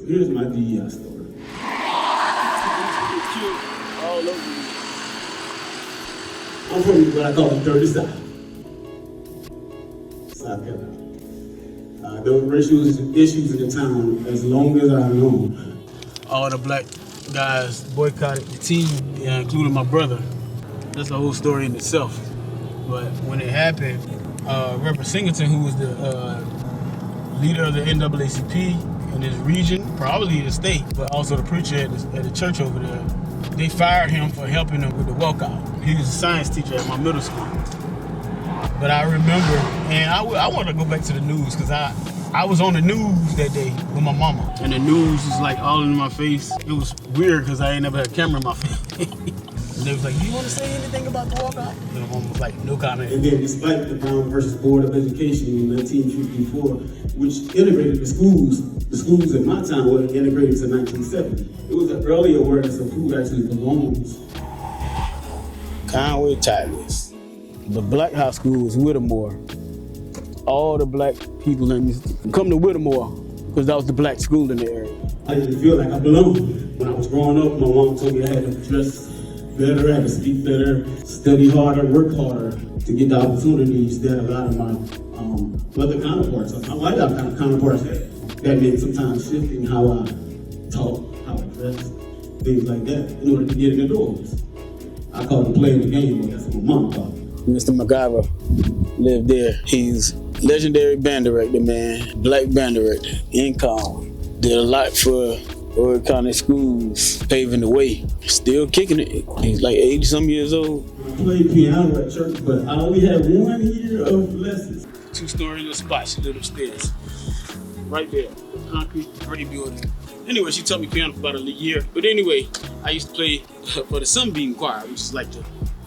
here's my DEI story. All over you. I'm from what I call the dirty South. South Carolina. There were racial issues in the town as long as I've known. All the black guys boycotted the team, including my brother. That's a whole story in itself. But when it happened, Reverend Singleton, who was the leader of the NAACP in his region, probably the state, but also the preacher at the church over there, they fired him for helping them with the walkout. He was a science teacher at my middle school. But I remember, and I want to go back to the news because I was on the news that day with my mama. And the news was like all in my face. It was weird because I ain't never had a camera in my face. And they was like, you want to say anything about the walkout? And my mom was like, no comment. And then despite the Brown versus Board of Education in 1954, which integrated the schools in my town were integrated to 1970. It was an early awareness of who actually belongs. Conway Tigers. The black high school is Whittemore. All the black people come to Whittemore because that was the black school in the area. I didn't feel like I belonged. When I was growing up, my mom told me I had to dress better, I had to speak better, study harder, work harder to get the opportunities that a lot of my other counterparts, my white counterparts had. That meant sometimes shifting how I talk, how I dress, things like that, in order to get in the doors. I call it playing the game, but that's what my mom called it. Mr. MacGyver lived there. He's legendary band director, man. Black band director in Conway. Did a lot for Oregon County schools, paving the way. Still kicking it. He's like 80-some years old. I played piano at church, but I only had 1 year of lessons. 2-story little spot, she lived upstairs. Right there, concrete, gray building. Anyway, she taught me piano for about a year. But anyway, I used to play for the Sunbeam Choir, which is like the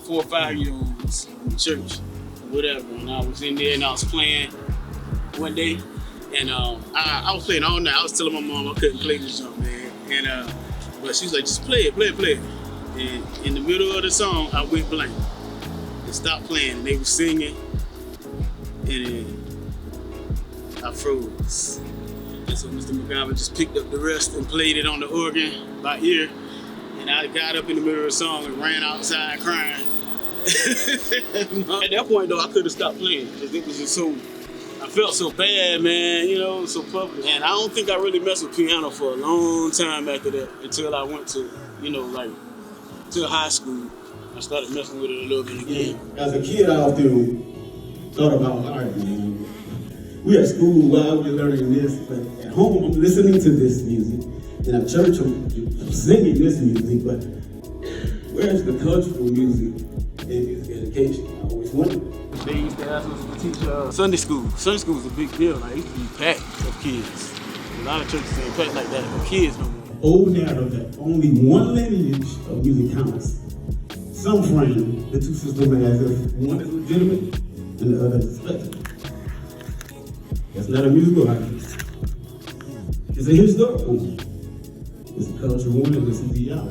4 or 5-year-olds in church, or whatever. And I was in there and I was playing one day, and I was playing all night. I was telling my mom I couldn't play this jump, man. And but she was like, just play it. And in the middle of the song, I went blank and stopped playing. And they were singing, and then I froze. And so Mr. MacGyver just picked up the rest and played it on the organ by ear. And I got up in the middle of the song and ran outside crying. At that point, though, I could have stopped playing because it was just so, I felt so bad, man, so public. And I don't think I really messed with piano for a long time after that until I went to, to high school. I started messing with it a little bit again. As a kid, I often thought about, all right, man, we at school, while we're learning this, but at home, I'm listening to this music. And at church, I'm singing this music, but where's the cultural music in music education? I always wondered. They used to ask us to teach Sunday school. Sunday school was a big deal. Like, it used to be packed of kids. A lot of churches ain't packed like that for kids no more. Old narrative that only one lineage of music counts. Some frame the two systems as if one is legitimate and the other is expected. That's not a musical artist. It's a historical one. It's a cultural one and it's a DEI.